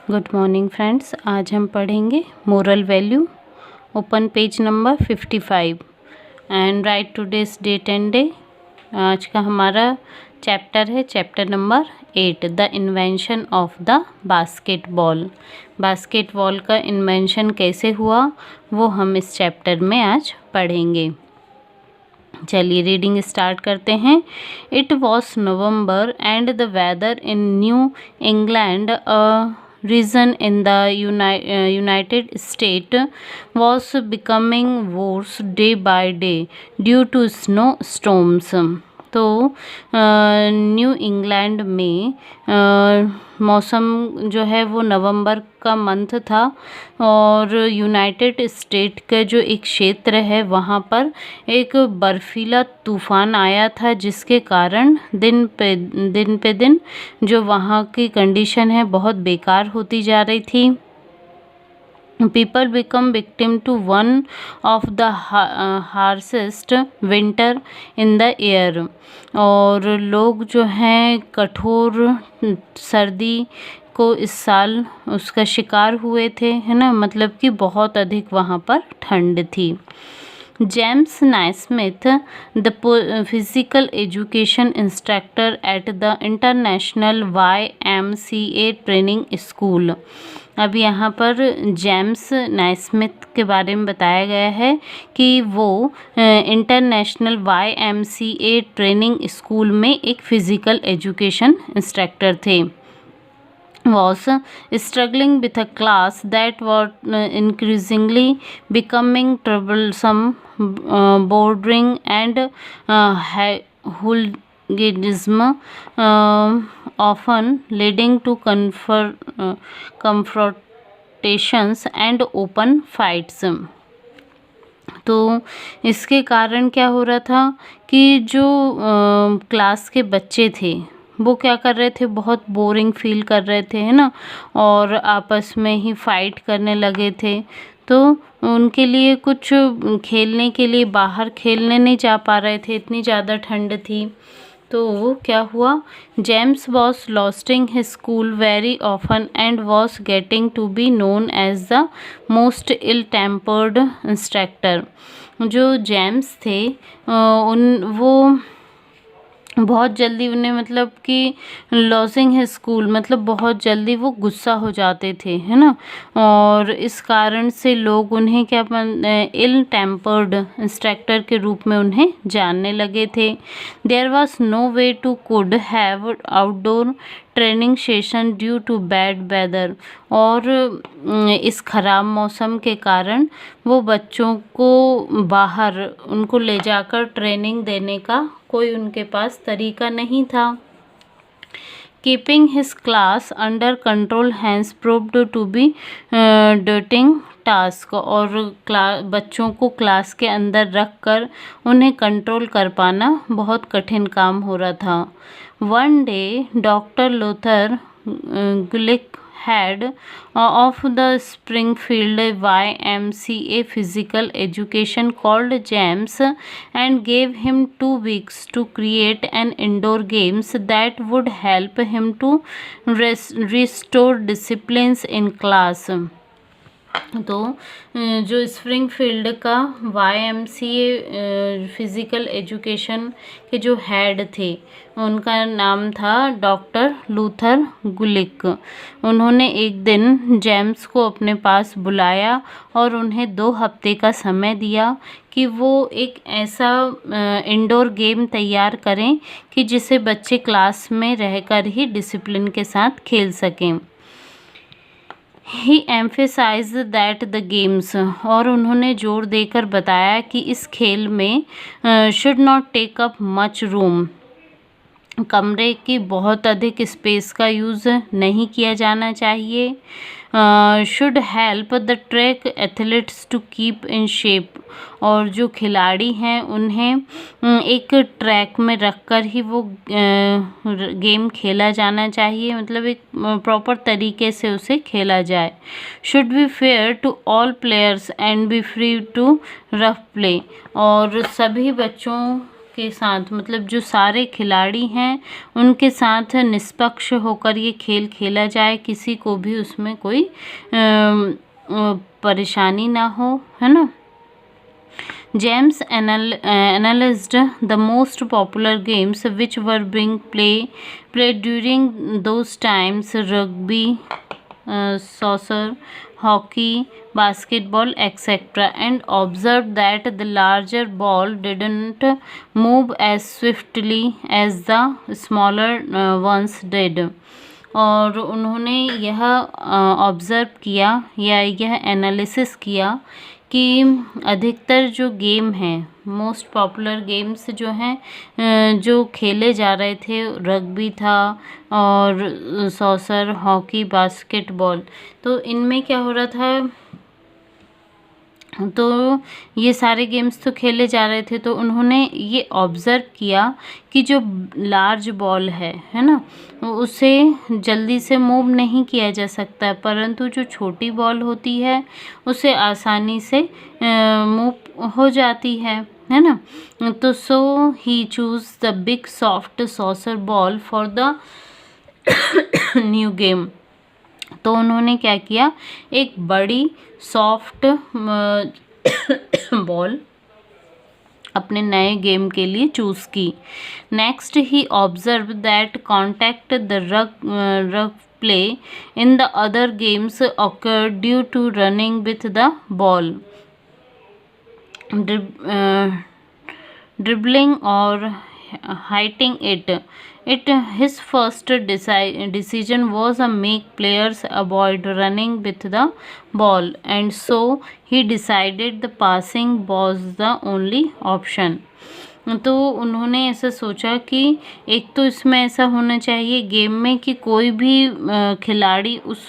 Good morning friends. आज हम पढ़ेंगे moral value. Open page number 55 and write today's date and day. आज का हमारा चैप्टर है chapter number 8, the invention of the basketball. Basketball का इन्वेंशन कैसे हुआ वो हम इस चैप्टर में आज पढ़ेंगे। चलिए रीडिंग स्टार्ट करते हैं। It was November and the weather in New England region in the United States was becoming worse day by day due to snowstorms। तो न्यू इंग्लैंड में मौसम जो है वो नवंबर का मंथ था और यूनाइटेड स्टेट का जो एक क्षेत्र है वहाँ पर एक बर्फीला तूफ़ान आया था, जिसके कारण दिन पे दिन जो वहाँ की कंडीशन है बहुत बेकार होती जा रही थी। People become victim to one of the harshest winter in the year। और लोग जो हैं कठोर सर्दी को इस साल उसका शिकार हुए थे, है ना, मतलब कि बहुत अधिक वहाँ पर ठंड थी। James Naismith, the physical education instructor at the international YMCA training school. अब यहाँ पर जेम्स नाइस्मिथ के बारे में बताया गया है कि वो इंटरनेशनल YMCA ट्रेनिंग स्कूल में एक फिजिकल एजुकेशन इंस्ट्रक्टर थे। Was struggling with a class that was increasingly becoming troublesome, bordering and hooliganism, often leading to confrontations and open fights। तो इसके कारण क्या हो रहा था कि जो क्लास के बच्चे थे वो क्या कर रहे थे, बहुत बोरिंग फील कर रहे थे, है ना, और आपस में ही फाइट करने लगे थे। तो उनके लिए कुछ खेलने के लिए बाहर खेलने नहीं जा पा रहे थे, इतनी ज़्यादा ठंड थी। तो क्या हुआ, James was losing his school very often and was getting to be known as the most ill tempered instructor. जो जेम्स थे वो बहुत जल्दी उन्हें मतलब कि लॉसिंग है स्कूल, मतलब बहुत जल्दी वो गुस्सा हो जाते थे, है ना, और इस कारण से लोग उन्हें क्या इल टेम्पर्ड इंस्ट्रक्टर के रूप में उन्हें जानने लगे थे। There was no way to could have outdoor training session due to bad weather. और इस ख़राब मौसम के कारण वो बच्चों को बाहर उनको ले जाकर ट्रेनिंग देने का कोई उनके पास तरीका नहीं था। Keeping his class under control has proved to be daunting task. और बच्चों को क्लास के अंदर रख कर उन्हें कंट्रोल कर पाना बहुत कठिन काम हो रहा था। One day doctor Luther Gulik head of the Springfield YMCA physical education called James and gave him 2 weeks to create an indoor games that would help him to restore disciplines in class। तो जो Springfield का YMCA physical education के जो head थे उनका नाम था doctor Luther गुलिक। उन्होंने एक दिन जेम्स को अपने पास बुलाया और उन्हें 2 हफ्ते का समय दिया कि वो एक ऐसा इंडोर गेम तैयार करें कि जिसे बच्चे क्लास में रहकर ही डिसिप्लिन के साथ खेल सकें। He emphasized that the games, और उन्होंने जोर देकर बताया कि इस खेल में should not take up much room, कमरे की बहुत अधिक स्पेस का यूज़ नहीं किया जाना चाहिए। Should help the track athletes to keep in shape, और जो खिलाड़ी हैं उन्हें एक ट्रैक में रखकर ही वो गेम खेला जाना चाहिए, मतलब एक प्रॉपर तरीके से उसे खेला जाए। Should be fair to all players and be free to rough play, और सभी बच्चों के साथ, मतलब जो सारे खिलाड़ी हैं उनके साथ निष्पक्ष होकर ये खेल खेला जाए, किसी को भी उसमें कोई परेशानी ना हो, है ना। James analyzed the most popular games which were being played during those times: rugby, soccer, hockey, basketball, etc., and observed that the larger ball didn't move as swiftly as the smaller ones did. और उन्होंने यह observe किया या यह analysis किया कि अधिकतर जो गेम हैं, मोस्ट पॉपुलर गेम्स जो हैं जो खेले जा रहे थे, रग्बी था और सॉसर, हॉकी, बास्केटबॉल, तो इनमें क्या हो रहा था, तो ये सारे गेम्स तो खेले जा रहे थे, तो उन्होंने ये ऑब्ज़र्व किया कि जो लार्ज बॉल है ना, उसे जल्दी से मूव नहीं किया जा सकता, परंतु जो छोटी बॉल होती है उसे आसानी से मूव हो जाती है ना। तो so he choose the big soft soccer ball for the new game. तो उन्होंने क्या किया, एक बड़ी सॉफ्ट बॉल अपने नए गेम के लिए चूज की। Next he observe that contact the rough play in the other games occurred due to running with the ball, dribbling or hitting it. His first decision was to make players avoid running with the ball, and so he decided the passing was the only option. तो उन्होंने ऐसा सोचा कि एक तो इसमें ऐसा होना चाहिए गेम में कि कोई भी खिलाड़ी उस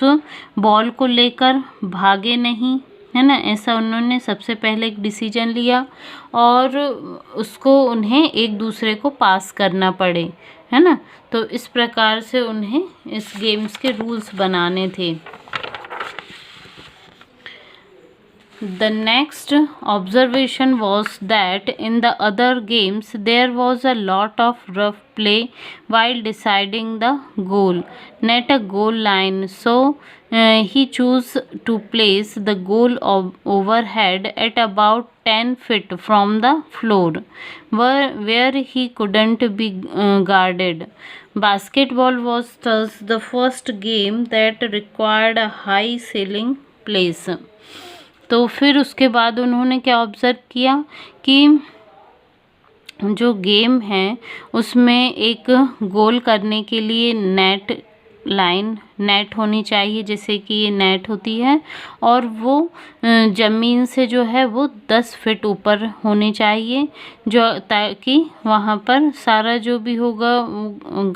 बॉल को लेकर भागे नहीं, है ना। ऐसा उन्होंने सबसे पहले एक डिसीजन लिया और उसको उन्हें एक दूसरे को पास करना पड़े, है ना। तो इस प्रकार से उन्हें इस गेम्स के रूल्स बनाने थे। The next observation was that in the other games there was a lot of rough play while deciding the goal net a goal line, so he chose to place the goal overhead at about 10 feet from the floor where he couldn't be guarded. Basketball was thus the first game that required a high ceiling place. तो फिर उसके बाद उन्होंने क्या observe किया कि जो game है उसमें एक गोल करने के लिए नेट होनी चाहिए, जैसे कि ये नेट होती है, और वो ज़मीन से जो है वो 10 फीट ऊपर होनी चाहिए, जो ताकि वहाँ पर सारा जो भी होगा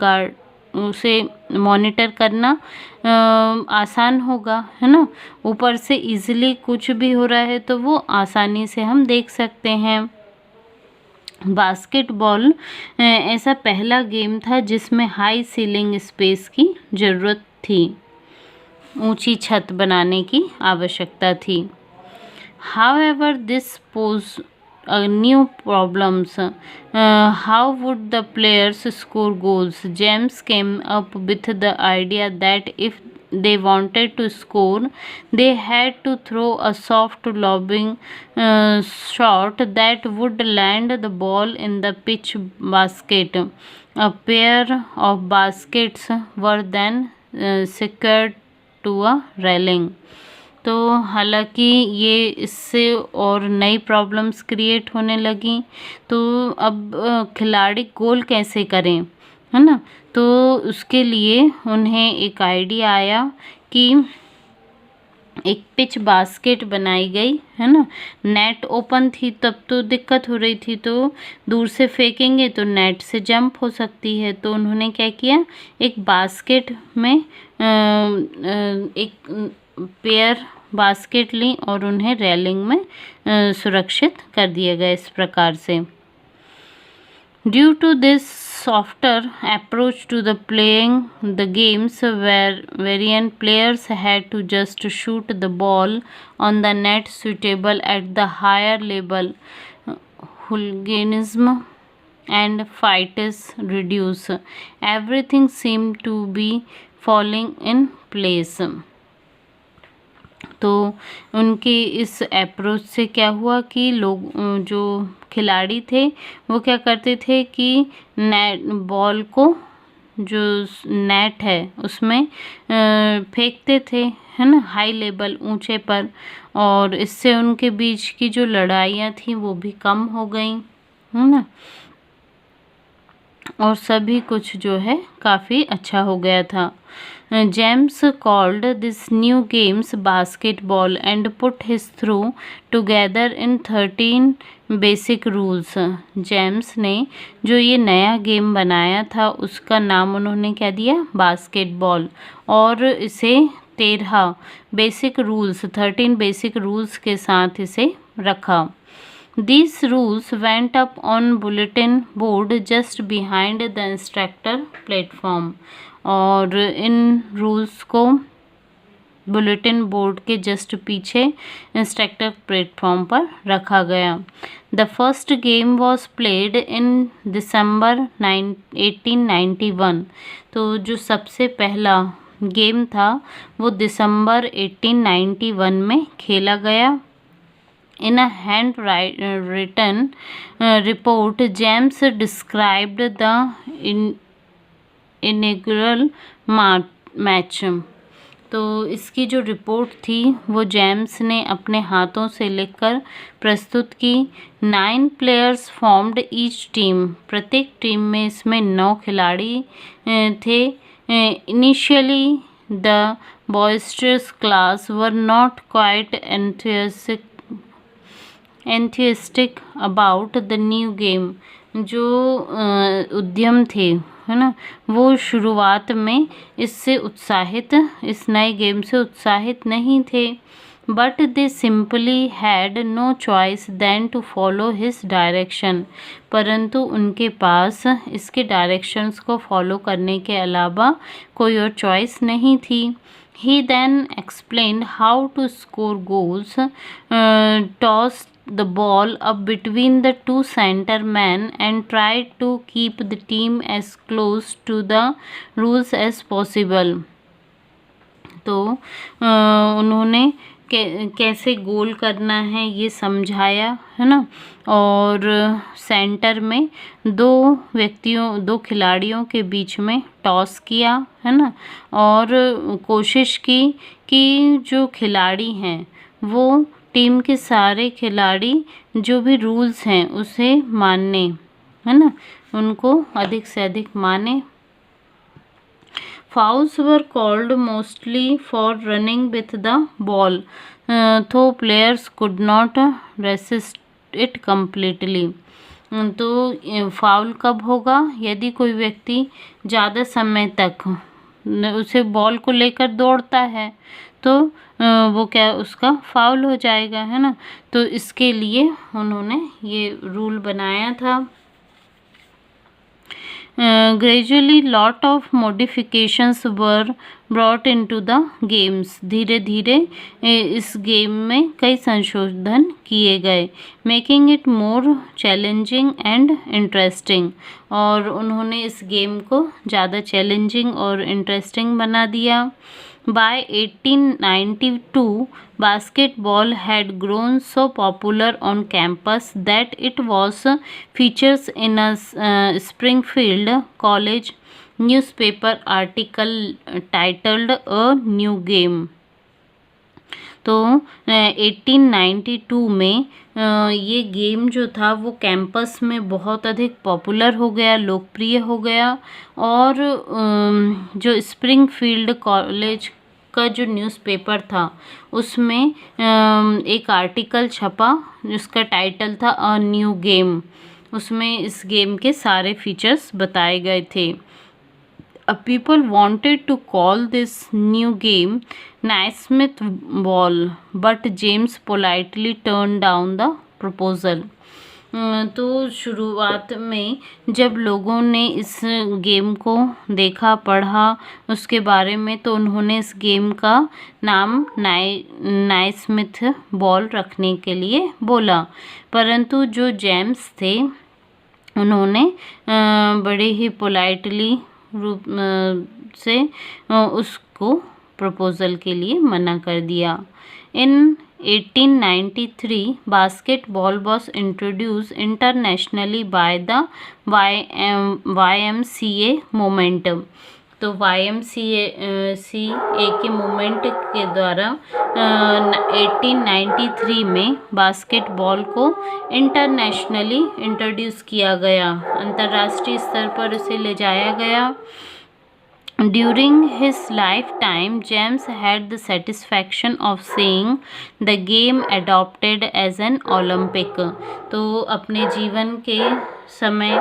गार्ड उसे मॉनिटर करना आसान होगा, है ना। ऊपर से इजीली कुछ भी हो रहा है तो वो आसानी से हम देख सकते हैं। बास्केटबॉल ऐसा पहला गेम था जिसमें हाई सीलिंग स्पेस की ज़रूरत थी, ऊंची छत बनाने की आवश्यकता थी। However, this posed new problems. How would the players score goals? James came up with the idea that if they wanted to score, they had to throw a soft lobbing shot that would land the ball in the pitch basket. A pair of baskets were then secured to a railing. तो हालांकि ये इससे और नई problems create होने लगी, तो अब खिलाड़ी गोल कैसे करें, है ना। तो उसके लिए उन्हें एक आइडिया आया कि एक पिच बास्केट बनाई गई, है ना। नेट ओपन थी तब तो दिक्कत हो रही थी, तो दूर से फेंकेंगे तो नेट से जंप हो सकती है। तो उन्होंने क्या किया, एक बास्केट में एक पेयर बास्केट ली और उन्हें रेलिंग में सुरक्षित कर दिया गया इस प्रकार से। Due to this softer approach to the playing the games wherein players had to just shoot the ball on the net suitable at the higher level, hooliganism and fights reduce. Everything seemed to be falling in place. तो उनके इस approach से क्या हुआ कि लोग जो खिलाड़ी थे वो क्या करते थे कि नेट बॉल को जो नेट है उसमें फेंकते थे, है ना, हाई लेवल ऊंचे पर, और इससे उनके बीच की जो लड़ाइयाँ थी वो भी कम हो गई, है ना, और सभी कुछ जो है काफ़ी अच्छा हो गया था. James called this new games basketball and put his through together in 13 basic rules. James ने जो ये नया गेम बनाया था उसका नाम उन्होंने क्या दिया, बास्केटबॉल, और इसे 13 बेसिक रूल्स के साथ इसे रखा. These rules went up on bulletin board just behind the instructor platform. और इन रूल्स को बुलेटिन बोर्ड के जस्ट पीछे इंस्ट्रक्टर प्लेटफॉर्म पर रखा गया. The first game was played in December 1891. तो जो सबसे पहला गेम था वो दिसंबर 1891 में खेला गया. In a handwritten report, James described the inaugural match. तो इसकी जो रिपोर्ट थी वो जेम्स ने अपने हाथों से लिखकर प्रस्तुत की. 9 players formed each team. प्रत्येक टीम में इसमें 9 खिलाड़ी थे. Initially, the boisterous class were not quite enthusiastic about the new game. जो उद्यम थे, है ना, वो शुरुआत में इस नए गेम से उत्साहित नहीं थे. But they simply had no choice then to follow his direction. परंतु उनके पास इसके डायरेक्शंस को फॉलो करने के अलावा कोई और चॉइस नहीं थी. He then explained how to score goals, tossed the ball up between the two center men and tried to keep the team as close to the rules as possible. तो उन्होंने कैसे गोल करना है ये समझाया, है ना, और सेंटर में दो खिलाड़ियों के बीच में टॉस किया, है ना, और कोशिश की कि जो खिलाड़ी हैं वो टीम के सारे खिलाड़ी जो भी रूल्स हैं उसे मानने, है ना, उनको अधिक से अधिक माने. Fouls were called mostly for running with the ball, though players could not resist it completely. तो फाउल कब होगा, यदि कोई व्यक्ति ज़्यादा समय तक उसे बॉल को लेकर दौड़ता है तो वो क्या, उसका फाउल हो जाएगा, है ना. तो इसके लिए उन्होंने ये रूल बनाया था. Gradually lot of modifications were brought into the games. धीरे धीरे इस गेम में कई संशोधन किए गए. Making it more challenging and interesting. और उन्होंने इस गेम को ज़्यादा चैलेंजिंग और इंटरेस्टिंग बना दिया. By 1892, basketball had grown so popular on campus that it was featured in a Springfield College newspaper article titled A New Game. तो 1892 में ये गेम जो था वो कैंपस में बहुत अधिक पॉपुलर हो गया, लोकप्रिय हो गया. और जो स्प्रिंगफील्ड कॉलेज का जो न्यूज़पेपर था उसमें एक आर्टिकल छपा जिसका टाइटल था अ न्यू गेम. उसमें इस गेम के सारे फीचर्स बताए गए थे. People wanted to call this new game Naismith Ball, but James politely turned down the proposal. तो शुरुआत में जब लोगों ने इस गेम को देखा, पढ़ा उसके बारे में, तो उन्होंने इस गेम का नाम नाइस्मिथ बॉल रखने के लिए बोला. परंतु जो जेम्स थे उन्होंने बड़े ही पोलाइटली रूप से उसको प्रपोजल के लिए मना कर दिया। इन 1893 basketball was introduced internationally by the YMCA movement। तो YMCA के मूवमेंट के द्वारा 1893 में बास्केटबॉल को इंटरनेशनली इंट्रोड्यूस किया गया, अंतर्राष्ट्रीय स्तर पर उसे ले जाया गया। During his lifetime, James had the satisfaction of seeing the game adopted as an Olympic। तो अपने जीवन के समय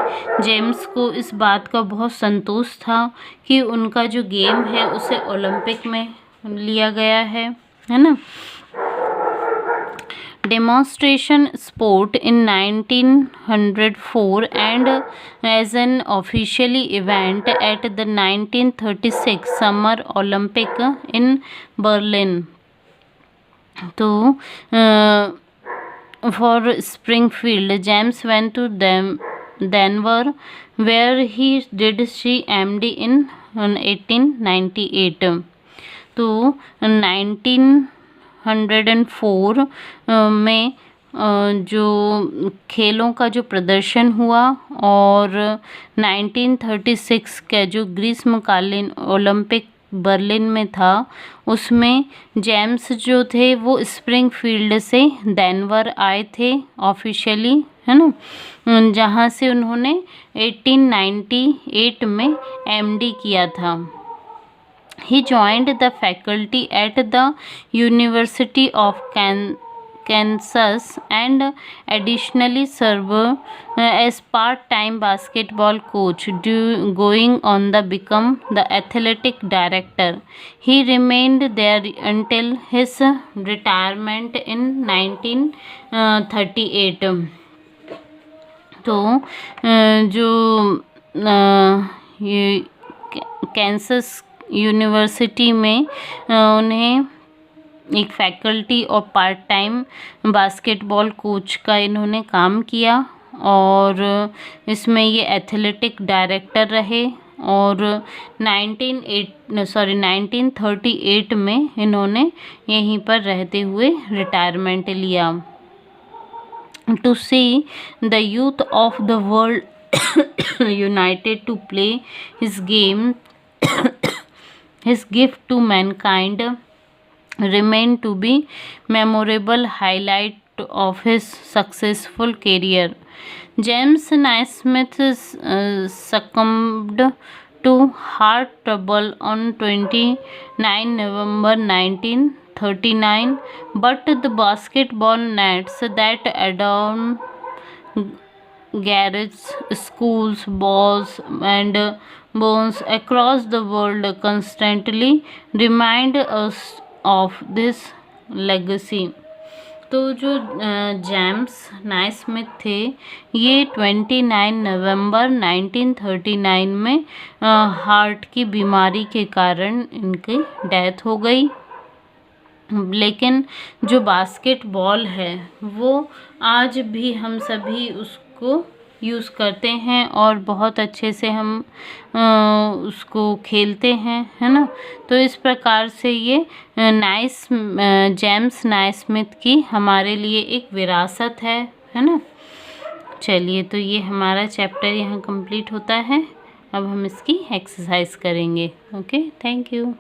जेम्स को इस बात का बहुत संतोष था कि उनका जो गेम है उसे ओलंपिक में लिया गया है ना। Demonstration sport in 1904 and as an official event at the 1936 Summer Olympic in Berlin। तो for Springfield, James went to Denver where he did CMD in 1898। तो 1904 में जो खेलों का जो प्रदर्शन हुआ और 1936 का जो ग्रीष्मकालीन ओलंपिक बर्लिन में था उसमें जेम्स जो थे वो स्प्रिंगफील्ड से डेनवर आए थे ऑफिशियली, है ना, जहाँ से उन्होंने 1898 में MD किया था। He joined the faculty at the University of Kansas and additionally served as part-time basketball coach, going on to become the athletic director। He remained there until his retirement in 1938। तो जो Kansas university में उन्हें एक faculty और part time basketball coach का इन्होंने काम किया और इसमें ये एथलेटिक डायरेक्टर रहे और 1938 में इन्होंने यहीं पर रहते हुए रिटायरमेंट लिया। To see the youth of the world united to play his game, his gift to mankind remain to be memorable highlight of his successful career। James Naismith succumbed to heart trouble on 29 November 1939, but the basketball nets that adorn garages, schools, balls and bones across the world constantly remind us of this legacy। तो जो James Naismith थे ये 29 नवंबर 1939 में heart की बीमारी के कारण इनकी डेथ हो गई, लेकिन जो बास्केटबॉल है वो आज भी हम सभी उसको यूज़ करते हैं और बहुत अच्छे से हम उसको खेलते हैं, है ना। तो इस प्रकार से ये जेम्स नाइस्मिथ की हमारे लिए एक विरासत है ना। चलिए, तो ये हमारा चैप्टर यहाँ कंप्लीट होता है। अब हम इसकी एक्सरसाइज करेंगे। Okay, thank you.